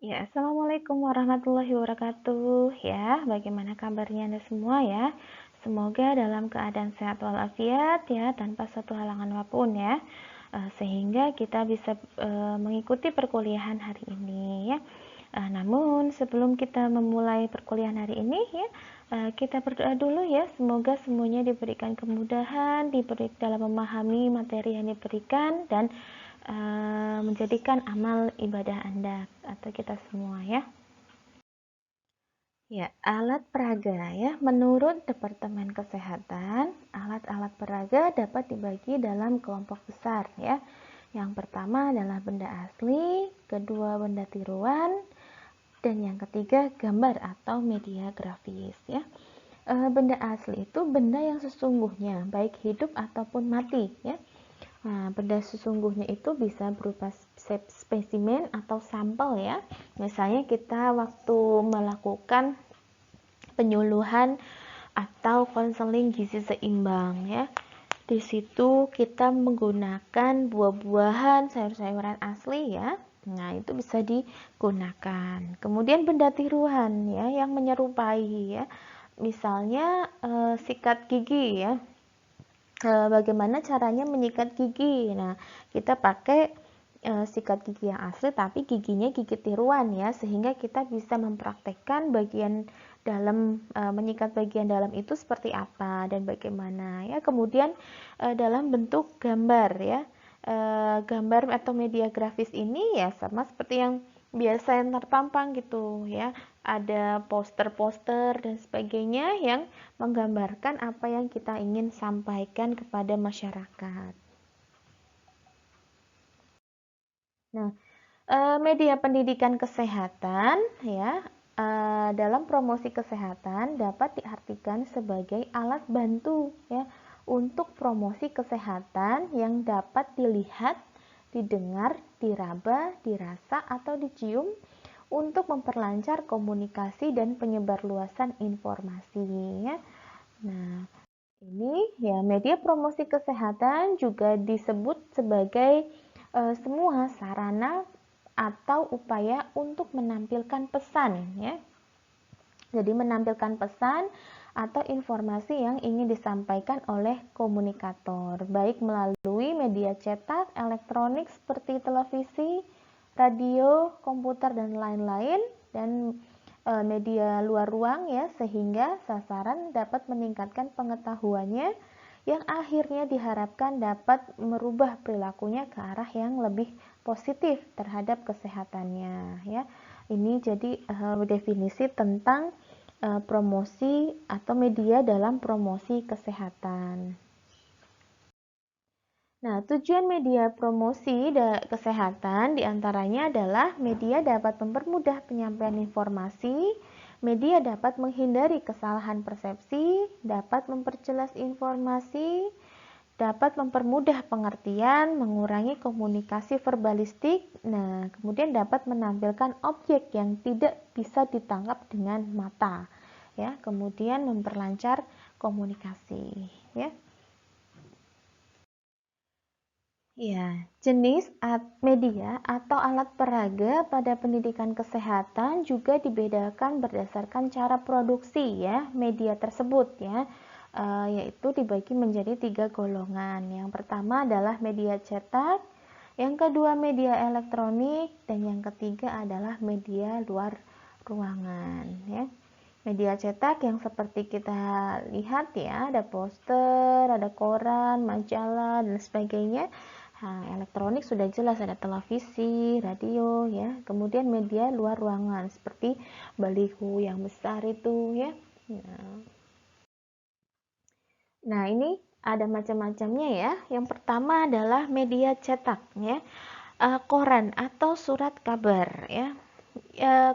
Ya, Assalamualaikum warahmatullahi wabarakatuh. Ya, bagaimana kabarnya Anda semua ya? Semoga dalam keadaan sehat walafiat ya, tanpa satu halangan apapun ya. Sehingga kita bisa mengikuti perkuliahan hari ini ya. Namun sebelum kita memulai perkuliahan hari ini ya, kita berdoa dulu ya. Semoga semuanya diberikan kemudahan, dalam memahami materi yang diberikan dan menjadikan amal ibadah Anda atau kita semua ya. Ya, alat peraga ya. Menurut Departemen Kesehatan, alat-alat peraga dapat dibagi dalam kelompok besar ya. Yang pertama adalah benda asli, kedua benda tiruan, dan yang ketiga gambar atau media grafis ya. Benda asli itu benda yang sesungguhnya, baik hidup ataupun mati ya. Nah, benda sesungguhnya itu bisa berupa spesimen atau sampel ya. Misalnya kita waktu melakukan penyuluhan atau konseling gizi seimbang ya. Di situ kita menggunakan buah-buahan, sayur-sayuran asli ya. Nah, itu bisa digunakan. Kemudian benda tiruan ya yang menyerupai ya. Misalnya sikat gigi ya. Bagaimana caranya menyikat gigi. Nah, kita pakai sikat gigi yang asli tapi giginya gigi tiruan ya, sehingga kita bisa mempraktekkan bagian dalam menyikat bagian dalam itu seperti apa dan bagaimana ya. Kemudian dalam bentuk gambar ya. Gambar atau media grafis ini ya sama seperti yang biasa yang terpampang gitu ya. Ada poster-poster dan sebagainya yang menggambarkan apa yang kita ingin sampaikan kepada masyarakat. Nah, media pendidikan kesehatan ya, dalam promosi kesehatan dapat diartikan sebagai alat bantu ya untuk promosi kesehatan yang dapat dilihat, didengar, diraba, dirasa atau dicium untuk memperlancar komunikasi dan penyebarluasan informasi ya. Nah, ini ya media promosi kesehatan juga disebut sebagai semua sarana atau upaya untuk menampilkan pesan ya. Jadi menampilkan pesan atau informasi yang ingin disampaikan oleh komunikator, baik melalui media cetak, elektronik seperti televisi, radio, komputer dan lain-lain, dan media luar ruang ya, sehingga sasaran dapat meningkatkan pengetahuannya yang akhirnya diharapkan dapat merubah perilakunya ke arah yang lebih positif terhadap kesehatannya ya. Ini jadi definisi tentang promosi atau media dalam promosi kesehatan. Nah, tujuan media promosi kesehatan diantaranya adalah media dapat mempermudah penyampaian informasi, media dapat menghindari kesalahan persepsi, dapat memperjelas informasi, dapat mempermudah pengertian, mengurangi komunikasi verbalistik, nah kemudian dapat menampilkan objek yang tidak bisa ditangkap dengan mata, ya, kemudian memperlancar komunikasi, ya. Ya, jenis media atau alat peraga pada pendidikan kesehatan juga dibedakan berdasarkan cara produksi ya media tersebut ya, yaitu dibagi menjadi 3 golongan. Yang pertama adalah media cetak, yang kedua media elektronik, dan yang ketiga adalah media luar ruangan ya. Media cetak yang seperti kita lihat ya, ada poster, ada koran, majalah dan sebagainya. Nah, elektronik sudah jelas ada televisi, radio ya. Kemudian media luar ruangan seperti baliho yang besar itu ya. Nah, ini ada macam-macamnya ya. Yang pertama adalah media cetak ya. Koran atau surat kabar ya.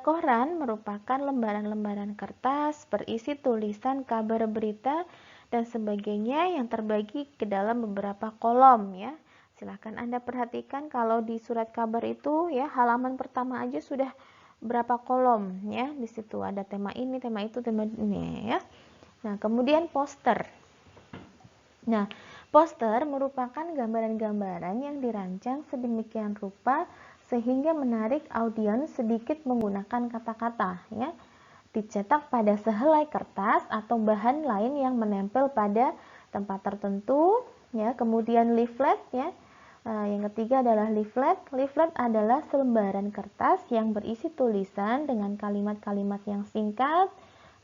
Koran merupakan lembaran-lembaran kertas berisi tulisan kabar berita dan sebagainya yang terbagi ke dalam beberapa kolom ya. Silahkan Anda perhatikan kalau di surat kabar itu ya, halaman pertama aja sudah berapa kolom ya. Di situ ada tema ini, tema itu, tema ini ya. Nah, kemudian poster. Nah, poster merupakan gambaran-gambaran yang dirancang sedemikian rupa sehingga menarik audiens sedikit menggunakan kata-kata, ya. Dicetak pada sehelai kertas atau bahan lain yang menempel pada tempat tertentu, ya. Kemudian leaflet, ya. Yang ketiga adalah leaflet. Leaflet adalah selembaran kertas yang berisi tulisan dengan kalimat-kalimat yang singkat,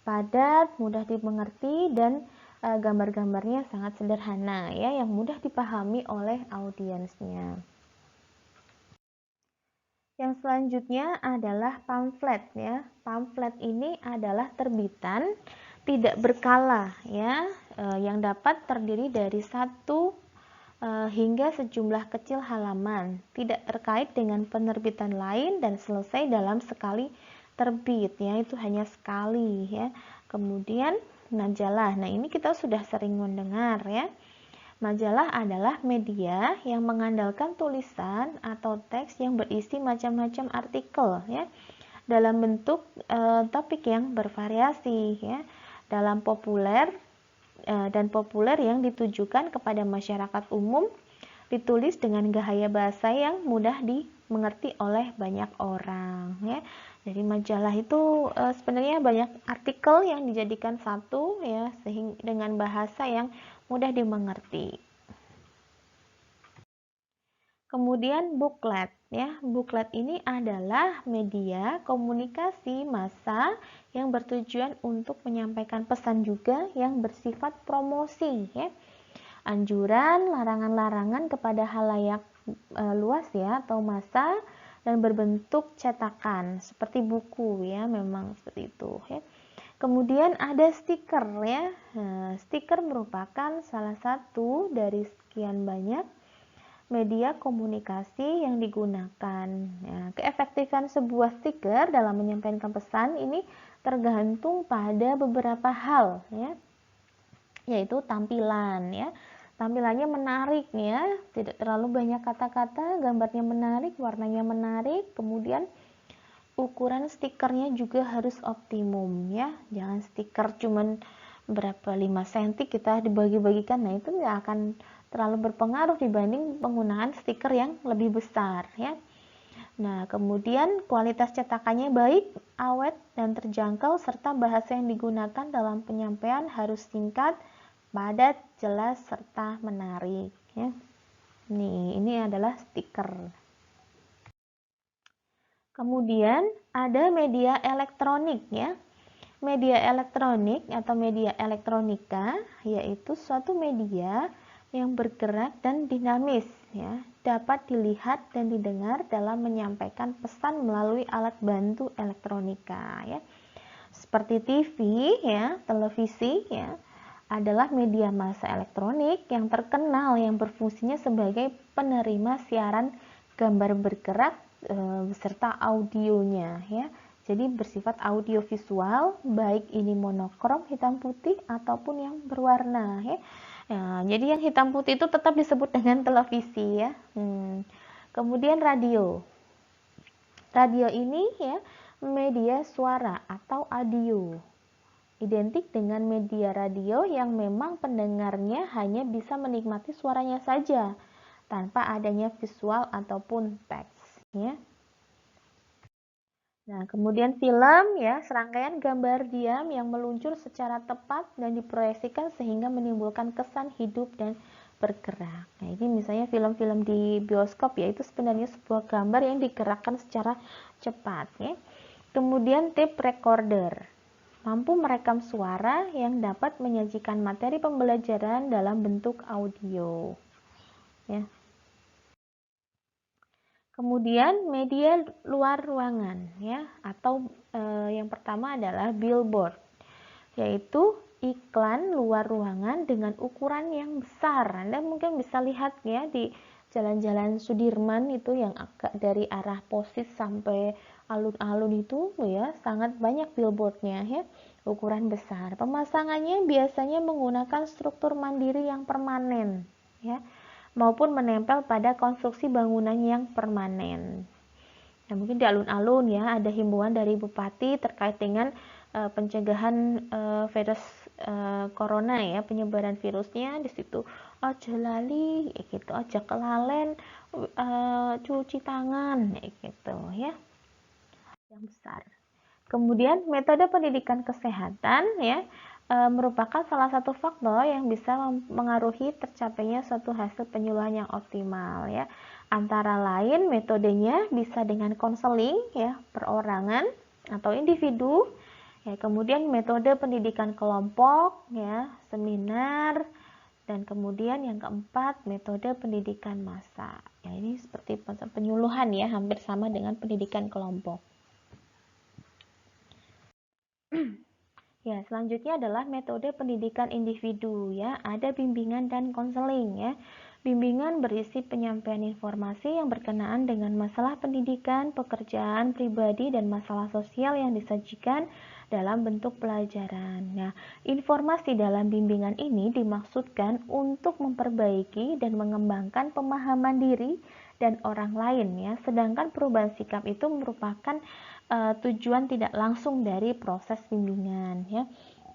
padat, mudah dimengerti, dan gambar-gambarnya sangat sederhana, ya, yang mudah dipahami oleh audiensnya. Yang selanjutnya adalah pamflet, ya. Pamflet ini adalah terbitan tidak berkala, ya, yang dapat terdiri dari satu hingga sejumlah kecil halaman, tidak terkait dengan penerbitan lain dan selesai dalam sekali terbit, ya, itu hanya sekali, ya. Kemudian majalah. Nah, ini kita sudah sering mendengar, ya. Majalah adalah media yang mengandalkan tulisan atau teks yang berisi macam-macam artikel, ya, dalam bentuk topik yang bervariasi, ya, dalam populer dan populer yang ditujukan kepada masyarakat umum, ditulis dengan gaya bahasa yang mudah dimengerti oleh banyak orang, ya. Jadi majalah itu sebenarnya banyak artikel yang dijadikan satu, ya, sehingga dengan bahasa yang mudah dimengerti. Kemudian booklet, ya. Booklet ini adalah media komunikasi massa yang bertujuan untuk menyampaikan pesan juga yang bersifat promosi, ya. Anjuran, larangan-larangan kepada halayak luas, ya, atau massa, dan berbentuk cetakan seperti buku, ya, memang seperti itu, ya. Kemudian ada stiker, ya. Nah, stiker merupakan salah satu dari sekian banyak media komunikasi yang digunakan. Ya, keefektifan sebuah stiker dalam menyampaikan pesan ini tergantung pada beberapa hal, ya, yaitu tampilan, ya. Tampilannya menarik, ya, tidak terlalu banyak kata-kata, gambarnya menarik, warnanya menarik, kemudian ukuran stikernya juga harus optimum, ya. Jangan stiker cuman berapa 5 cm kita dibagi-bagikan, nah itu nggak akan terlalu berpengaruh dibanding penggunaan stiker yang lebih besar, ya. Nah, kemudian kualitas cetakannya baik, awet, dan terjangkau, serta bahasa yang digunakan dalam penyampaian harus singkat, padat, jelas, serta menarik, ya. Ini adalah stiker. Kemudian ada media elektronik, ya. Media elektronik atau media elektronika yaitu suatu media yang bergerak dan dinamis, ya, dapat dilihat dan didengar dalam menyampaikan pesan melalui alat bantu elektronika, ya. Seperti TV, ya, televisi, ya, adalah media massa elektronik yang terkenal yang berfungsinya sebagai penerima siaran gambar bergerak beserta audionya, ya. Jadi bersifat audiovisual, baik ini monokrom hitam putih ataupun yang berwarna, ya. Jadi yang hitam putih itu tetap disebut dengan televisi, ya. Kemudian radio. Radio ini, ya, media suara atau audio. Identik dengan media radio yang memang pendengarnya hanya bisa menikmati suaranya saja tanpa adanya visual ataupun teks, ya. Nah, kemudian film, ya, serangkaian gambar diam yang meluncur secara tepat dan diproyeksikan sehingga menimbulkan kesan hidup dan bergerak. Nah, ini misalnya film-film di bioskop, ya, itu sebenarnya sebuah gambar yang digerakkan secara cepat, ya. Kemudian tape recorder, mampu merekam suara yang dapat menyajikan materi pembelajaran dalam bentuk audio, ya. Kemudian media luar ruangan, ya, atau yang pertama adalah billboard, yaitu iklan luar ruangan dengan ukuran yang besar. Anda mungkin bisa lihat, ya, di jalan-jalan Sudirman itu yang agak dari arah Posis sampai alun-alun itu, ya, sangat banyak billboardnya, ya, ukuran besar. Pemasangannya biasanya menggunakan struktur mandiri yang permanen, ya, maupun menempel pada konstruksi bangunan yang permanen. Nah, mungkin di alun-alun, ya, ada himbauan dari bupati terkait dengan pencegahan virus corona, ya, penyebaran virusnya di situ. Ojo lali, gitu, ojo kelalen cuci tangan gitu ya, yang besar. Kemudian metode pendidikan kesehatan ya merupakan salah satu faktor yang bisa mengaruhi tercapainya suatu hasil penyuluhan yang optimal ya. Antara lain metodenya bisa dengan konseling ya, perorangan atau individu. Ya, kemudian metode pendidikan kelompok ya, seminar, dan kemudian yang keempat metode pendidikan massa. Ya, ini seperti penyuluhan ya, hampir sama dengan pendidikan kelompok. Ya, selanjutnya adalah metode pendidikan individu ya. Ada bimbingan dan konseling ya. Bimbingan berisi penyampaian informasi yang berkenaan dengan masalah pendidikan, pekerjaan pribadi dan masalah sosial yang disajikan dalam bentuk pelajaran. Nah, informasi dalam bimbingan ini dimaksudkan untuk memperbaiki dan mengembangkan pemahaman diri dan orang lain ya. Sedangkan perubahan sikap itu merupakan tujuan tidak langsung dari proses bimbingan ya.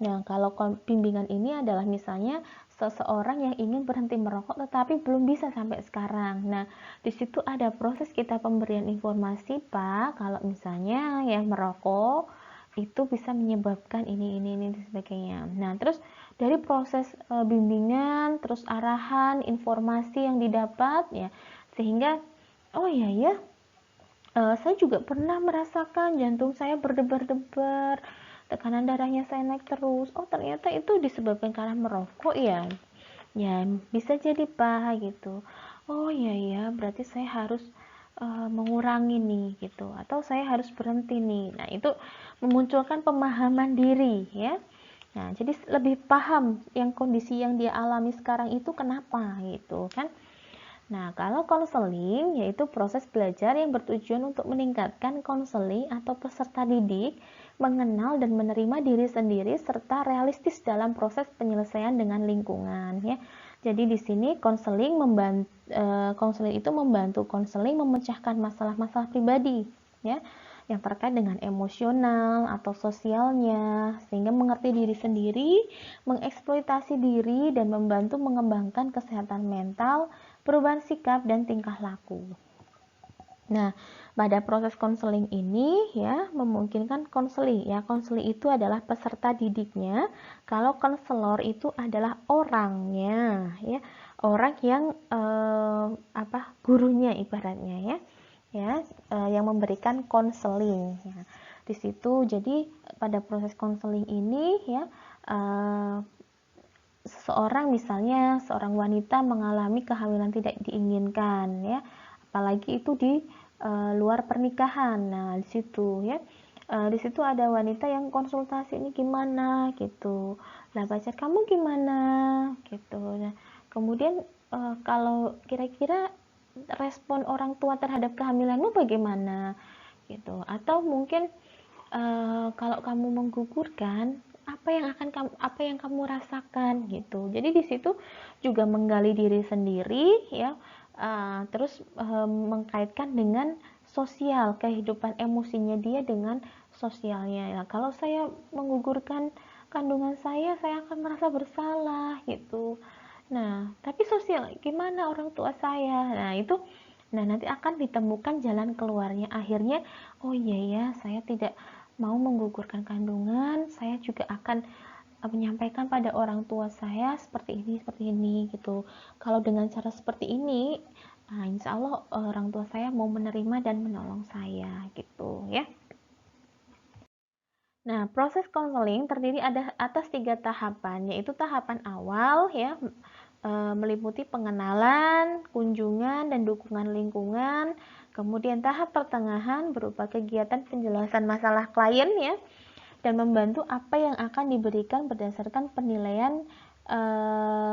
Nah, kalau bimbingan ini adalah misalnya seseorang yang ingin berhenti merokok tetapi belum bisa sampai sekarang. Nah, di situ ada proses kita pemberian informasi, Pak, kalau misalnya yang merokok itu bisa menyebabkan ini dan sebagainya. Nah, terus dari proses bimbingan, terus arahan, informasi yang didapat ya, sehingga oh iya ya, saya juga pernah merasakan jantung saya berdebar-debar, tekanan darahnya saya naik terus. Oh, ternyata itu disebabkan karena merokok ya. Ya, bisa jadi Pak gitu. Oh iya ya, berarti saya harus mengurangi nih gitu, atau saya harus berhenti nih. Nah, itu memunculkan pemahaman diri ya. Nah, jadi lebih paham yang kondisi yang dia alami sekarang itu kenapa gitu kan. Nah, kalau konseling yaitu proses belajar yang bertujuan untuk meningkatkan konseling atau peserta didik mengenal dan menerima diri sendiri serta realistis dalam proses penyelesaian dengan lingkungan ya. Jadi di sini konseling itu membantu konseling memecahkan masalah-masalah pribadi ya yang terkait dengan emosional atau sosialnya sehingga mengerti diri sendiri, mengeksploitasi diri dan membantu mengembangkan kesehatan mental, perubahan sikap dan tingkah laku. Nah, pada proses konseling ini ya memungkinkan konseling ya. Konseling itu adalah peserta didiknya, kalau konselor itu adalah orangnya ya. Orang yang gurunya ibaratnya ya. Ya, yang memberikan konseling ya. Di situ jadi pada proses konseling ini ya seseorang misalnya seorang wanita mengalami kehamilan tidak diinginkan ya, apalagi itu di luar pernikahan. Nah, di situ ya di situ ada wanita yang konsultasi ini gimana gitu. Nah, pacar kamu gimana gitu. Nah, kemudian kalau kira-kira respon orang tua terhadap kehamilanmu bagaimana gitu, atau mungkin kalau kamu menggugurkan apa yang kamu rasakan gitu. Jadi di situ juga menggali diri sendiri ya, terus mengkaitkan dengan sosial, kehidupan emosinya dia dengan sosialnya. Ya, kalau saya menggugurkan kandungan saya akan merasa bersalah gitu. Nah, tapi sosial gimana orang tua saya? Nah, itu nanti akan ditemukan jalan keluarnya. Akhirnya, oh iya ya, saya tidak mau menggugurkan kandungan, saya juga akan menyampaikan pada orang tua saya seperti ini gitu. Kalau dengan cara seperti ini, nah, insya Allah orang tua saya mau menerima dan menolong saya gitu ya. Nah, proses konseling terdiri atas 3 tahapan, yaitu tahapan awal ya, meliputi pengenalan, kunjungan, dan dukungan lingkungan. Kemudian tahap pertengahan berupa kegiatan penjelasan masalah klien ya, dan membantu apa yang akan diberikan berdasarkan penilaian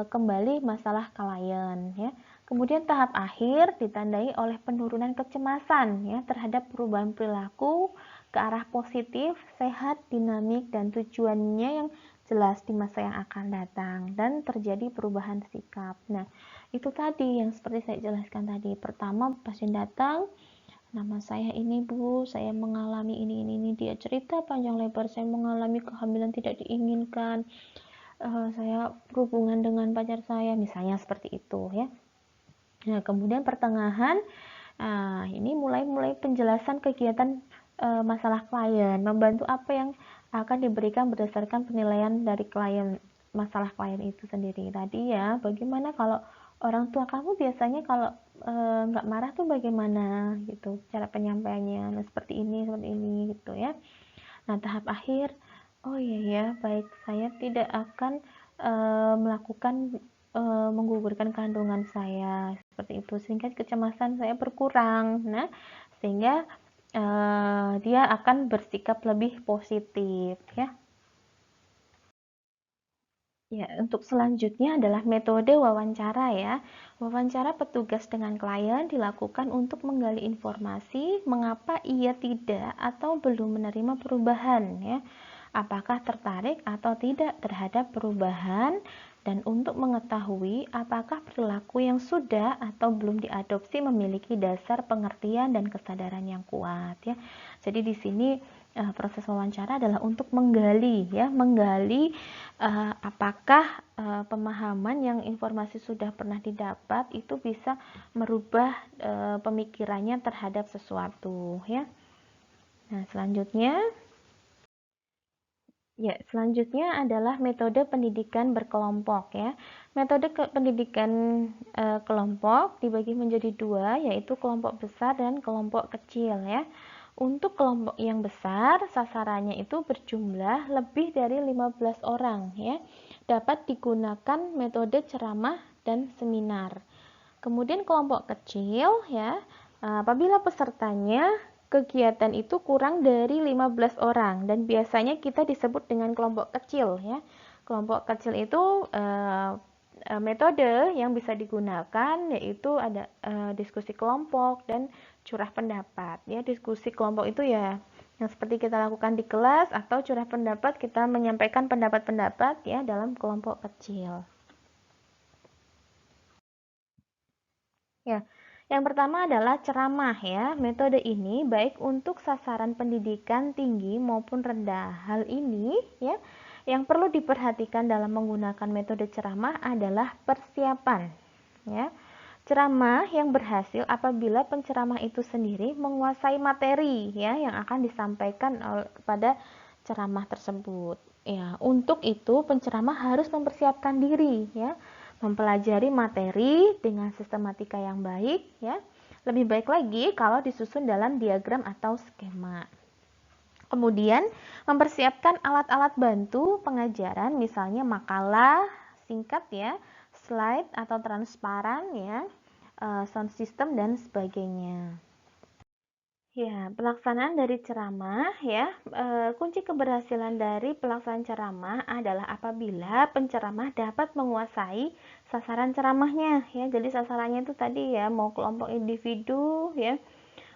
kembali masalah klien ya. Kemudian tahap akhir ditandai oleh penurunan kecemasan ya terhadap perubahan perilaku ke arah positif, sehat, dinamik, dan tujuannya yang jelas di masa yang akan datang dan terjadi perubahan sikap. Nah, itu tadi yang seperti saya jelaskan tadi. Pertama, pasien datang, nama saya ini Bu, saya mengalami ini, dia cerita panjang lebar, saya mengalami kehamilan tidak diinginkan, saya berhubungan dengan pacar saya, misalnya seperti itu ya. Nah, kemudian pertengahan, ini mulai penjelasan kegiatan masalah klien, membantu apa yang akan diberikan berdasarkan penilaian dari klien, masalah klien itu sendiri. Tadi ya, bagaimana kalau orang tua kamu biasanya kalau nggak marah tuh bagaimana gitu, cara penyampaiannya, nah, seperti ini gitu ya. Nah, tahap akhir, oh iya ya, baik, saya tidak akan melakukan menggugurkan kandungan saya seperti itu, sehingga kecemasan saya berkurang. Nah, sehingga dia akan bersikap lebih positif ya. Ya, untuk selanjutnya adalah metode wawancara ya. Wawancara petugas dengan klien dilakukan untuk menggali informasi mengapa ia tidak atau belum menerima perubahan ya. Apakah tertarik atau tidak terhadap perubahan, dan untuk mengetahui apakah perilaku yang sudah atau belum diadopsi memiliki dasar pengertian dan kesadaran yang kuat ya. Jadi di sini proses wawancara adalah untuk menggali ya, apakah pemahaman yang informasi sudah pernah didapat itu bisa merubah pemikirannya terhadap sesuatu ya. Nah, selanjutnya adalah metode pendidikan berkelompok ya. Metode pendidikan kelompok dibagi menjadi dua, yaitu kelompok besar dan kelompok kecil ya. Untuk kelompok yang besar, sasarannya itu berjumlah lebih dari 15 orang ya. Dapat digunakan metode ceramah dan seminar. Kemudian kelompok kecil ya, apabila pesertanya kegiatan itu kurang dari 15 orang, dan biasanya kita disebut dengan kelompok kecil ya. Kelompok kecil itu metode yang bisa digunakan yaitu ada diskusi kelompok dan curah pendapat ya. Diskusi kelompok itu ya yang seperti kita lakukan di kelas, atau curah pendapat, kita menyampaikan pendapat-pendapat ya dalam kelompok kecil. Ya, yang pertama adalah ceramah ya. Metode ini baik untuk sasaran pendidikan tinggi maupun rendah. Hal ini ya, yang perlu diperhatikan dalam menggunakan metode ceramah adalah persiapan ya. Ceramah yang berhasil apabila penceramah itu sendiri menguasai materi ya yang akan disampaikan pada ceramah tersebut. Ya, untuk itu penceramah harus mempersiapkan diri ya, mempelajari materi dengan sistematika yang baik ya. Lebih baik lagi kalau disusun dalam diagram atau skema. Kemudian mempersiapkan alat-alat bantu pengajaran, misalnya makalah singkat ya, slide atau transparan ya, sound system dan sebagainya. Ya, pelaksanaan dari ceramah ya, kunci keberhasilan dari pelaksanaan ceramah adalah apabila penceramah dapat menguasai sasaran ceramahnya ya. Jadi sasarannya itu tadi ya, mau kelompok individu ya,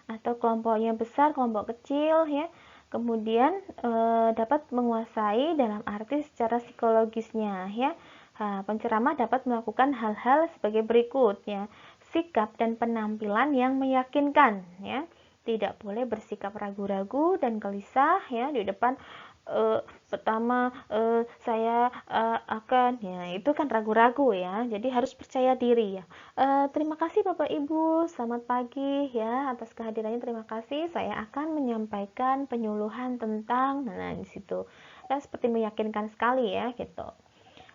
atau kelompoknya besar, kelompok kecil ya. Kemudian dapat menguasai dalam arti secara psikologisnya ya. Penceramah dapat melakukan hal-hal sebagai berikut ya. Sikap dan penampilan yang meyakinkan ya. Tidak boleh bersikap ragu-ragu dan gelisah ya di depan. Pertama saya akan ya, itu kan ragu-ragu ya, jadi harus percaya diri ya. Terima kasih Bapak Ibu, selamat pagi ya, atas kehadirannya terima kasih. Saya akan menyampaikan penyuluhan tentang, nah di situ kan seperti meyakinkan sekali ya gitu.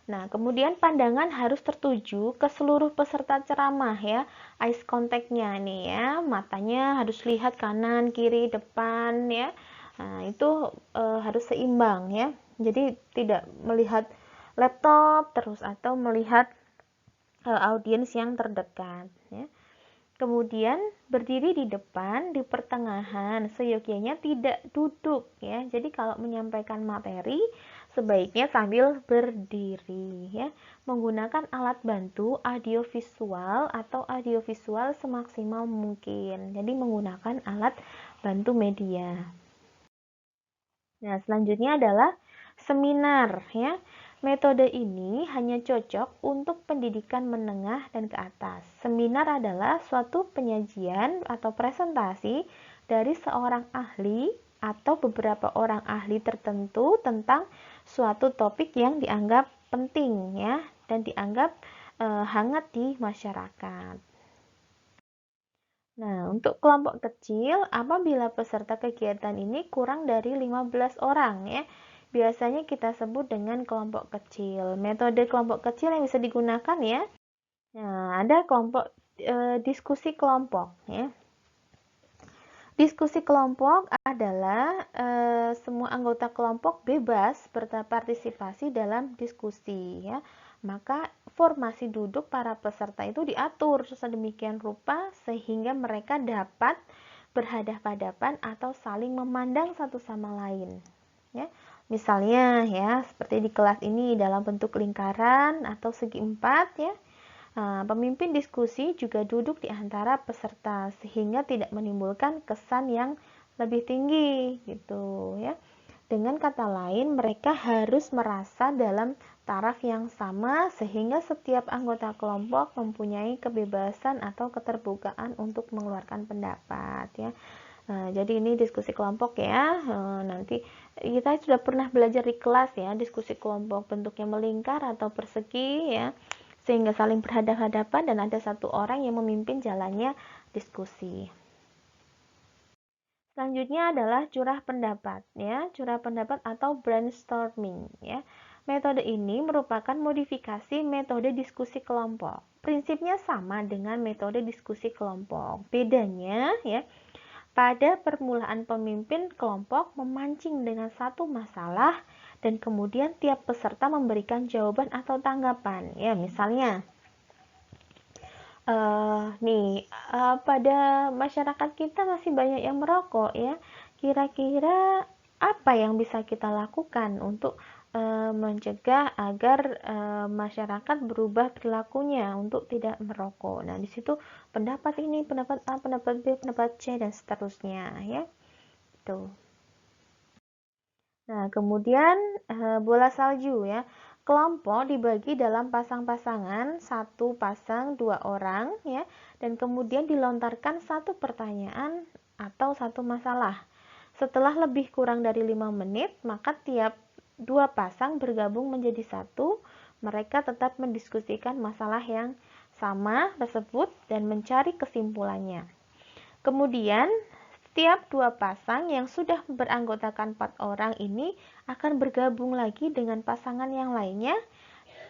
Nah, kemudian pandangan harus tertuju ke seluruh peserta ceramah ya. Eye contact-nya nih ya, matanya harus lihat kanan, kiri, depan ya. Nah, itu harus seimbang ya. Jadi tidak melihat laptop terus atau melihat audiens yang terdekat ya. Kemudian berdiri di depan, di pertengahan, seyogyanya tidak duduk ya. Jadi kalau menyampaikan materi sebaiknya sambil berdiri ya. Menggunakan alat bantu audiovisual atau audiovisual semaksimal mungkin. Jadi menggunakan alat bantu media. Nah, selanjutnya adalah seminar ya. Metode ini hanya cocok untuk pendidikan menengah dan ke atas. Seminar adalah suatu penyajian atau presentasi dari seorang ahli atau beberapa orang ahli tertentu tentang suatu topik yang dianggap penting ya dan dianggap hangat di masyarakat. Nah, untuk kelompok kecil, apabila peserta kegiatan ini kurang dari 15 orang ya, biasanya kita sebut dengan kelompok kecil. Metode kelompok kecil yang bisa digunakan ya. Nah, ada kelompok diskusi kelompok ya. Diskusi kelompok adalah semua anggota kelompok bebas berpartisipasi dalam diskusi ya. Maka formasi duduk para peserta itu diatur sedemikian rupa sehingga mereka dapat berhadapan-hadapan atau saling memandang satu sama lain ya. Misalnya ya, seperti di kelas ini dalam bentuk lingkaran atau segi empat ya. Nah, pemimpin diskusi juga duduk di antara peserta sehingga tidak menimbulkan kesan yang lebih tinggi gitu ya. Dengan kata lain, mereka harus merasa dalam taraf yang sama sehingga setiap anggota kelompok mempunyai kebebasan atau keterbukaan untuk mengeluarkan pendapat ya. Nah, jadi ini diskusi kelompok ya. Nanti kita sudah pernah belajar di kelas ya, diskusi kelompok bentuknya melingkar atau persegi ya, sehingga saling berhadapan-hadapan dan ada satu orang yang memimpin jalannya diskusi. Selanjutnya adalah curah pendapat ya, curah pendapat atau brainstorming ya. Metode ini merupakan modifikasi metode diskusi kelompok. Prinsipnya sama dengan metode diskusi kelompok. Bedanya ya, pada permulaan pemimpin kelompok memancing dengan satu masalah dan kemudian tiap peserta memberikan jawaban atau tanggapan. Ya, misalnya pada masyarakat kita masih banyak yang merokok ya. Kira-kira apa yang bisa kita lakukan untuk mencegah agar masyarakat berubah perilakunya untuk tidak merokok. Nah, di situ pendapat ini, pendapat A, pendapat B, pendapat C dan seterusnya ya. Tuh. Nah, kemudian bola salju ya. Kelompok dibagi dalam pasang-pasangan, satu pasang 2 orang ya, dan kemudian dilontarkan satu pertanyaan atau satu masalah. Setelah lebih kurang dari 5 menit, maka tiap 2 pasang bergabung menjadi satu. Mereka tetap mendiskusikan masalah yang sama tersebut dan mencari kesimpulannya. Kemudian setiap 2 pasang yang sudah beranggotakan 4 orang ini akan bergabung lagi dengan pasangan yang lainnya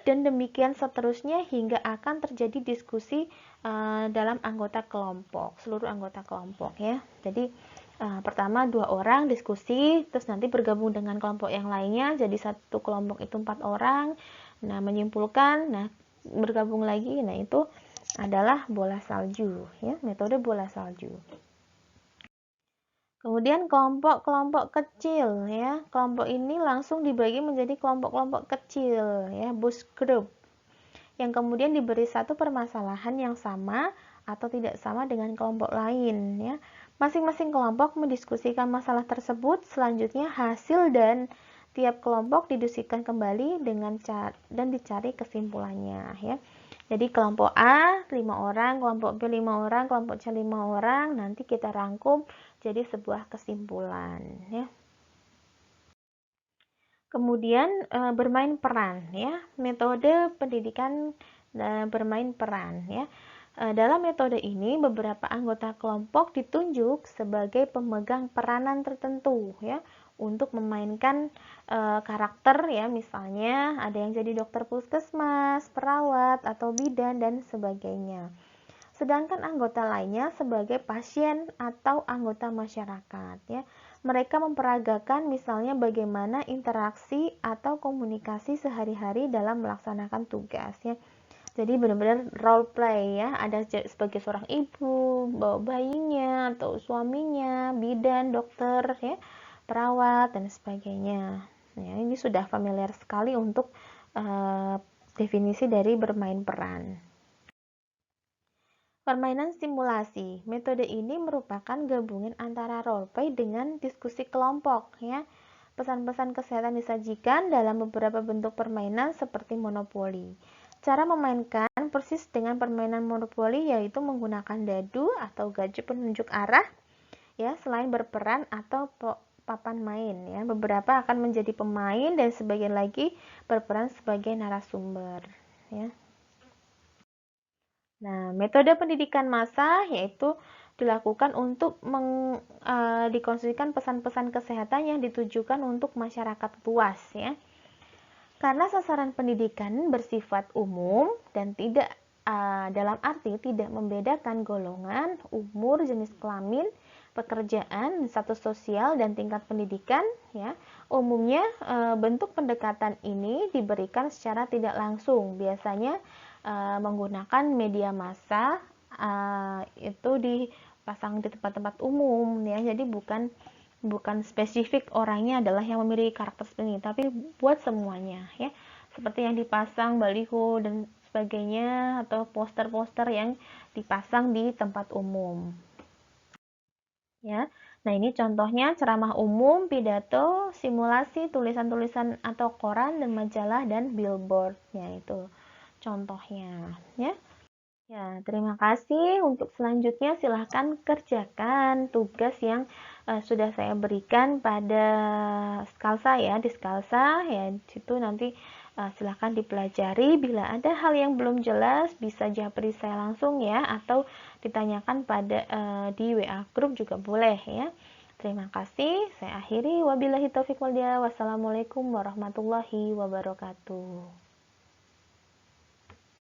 dan demikian seterusnya hingga akan terjadi diskusi dalam anggota kelompok, seluruh anggota kelompok ya. Jadi pertama 2 orang diskusi, terus nanti bergabung dengan kelompok yang lainnya, jadi satu kelompok itu 4 orang. Nah, menyimpulkan, nah bergabung lagi, nah itu adalah bola salju ya, metode bola salju. Kemudian kelompok-kelompok kecil ya. Kelompok ini langsung dibagi menjadi kelompok-kelompok kecil ya, bus group. Yang kemudian diberi satu permasalahan yang sama atau tidak sama dengan kelompok lain ya. Masing-masing kelompok mendiskusikan masalah tersebut, selanjutnya hasil dan tiap kelompok didiskusikan kembali dan dicari kesimpulannya ya. Jadi kelompok A 5 orang, kelompok B 5 orang, kelompok C 5 orang, nanti kita rangkum jadi sebuah kesimpulan ya. Kemudian bermain peran ya, metode pendidikan bermain peran ya. Dalam metode ini beberapa anggota kelompok ditunjuk sebagai pemegang peranan tertentu ya untuk memainkan karakter ya, misalnya ada yang jadi dokter puskesmas, perawat atau bidan dan sebagainya. Sedangkan anggota lainnya sebagai pasien atau anggota masyarakat ya. Mereka memperagakan misalnya bagaimana interaksi atau komunikasi sehari-hari dalam melaksanakan tugas ya. Jadi benar-benar role play ya, ada sebagai seorang ibu, bawa bayinya atau suaminya, bidan, dokter ya, perawat dan sebagainya. Nah, ini sudah familiar sekali untuk definisi dari bermain peran. Permainan simulasi. Metode ini merupakan gabungan antara role play dengan diskusi kelompok ya. Pesan-pesan kesehatan disajikan dalam beberapa bentuk permainan seperti monopoli. Cara memainkan persis dengan permainan monopoli yaitu menggunakan dadu atau gajah penunjuk arah ya, selain berperan atau papan main ya. Beberapa akan menjadi pemain dan sebagian lagi berperan sebagai narasumber ya. Nah, metode pendidikan massa yaitu dilakukan untuk dikonsumsikan pesan-pesan kesehatan yang ditujukan untuk masyarakat luas ya. Karena sasaran pendidikan bersifat umum dan tidak dalam arti tidak membedakan golongan, umur, jenis kelamin, pekerjaan, status sosial dan tingkat pendidikan ya. Umumnya bentuk pendekatan ini diberikan secara tidak langsung, biasanya menggunakan media massa itu dipasang di tempat-tempat umum ya. Jadi bukan spesifik orangnya adalah yang memiliki karakter seperti ini, tapi buat semuanya ya. Seperti yang dipasang baliho dan sebagainya atau poster-poster yang dipasang di tempat umum. Ya. Nah, ini contohnya ceramah umum, pidato, simulasi, tulisan-tulisan atau koran dan majalah dan billboardnya itu contohnya ya. Ya, terima kasih. Untuk selanjutnya silahkan kerjakan tugas yang sudah saya berikan pada Skalsa ya, di Skalsa ya. Situ nanti silahkan dipelajari. Bila ada hal yang belum jelas, bisa japri saya langsung ya, atau ditanyakan pada di WA grup juga boleh ya. Terima kasih. Saya akhiri. Wabillahi taufiq wal hidayah. Wassalamualaikum warahmatullahi wabarakatuh.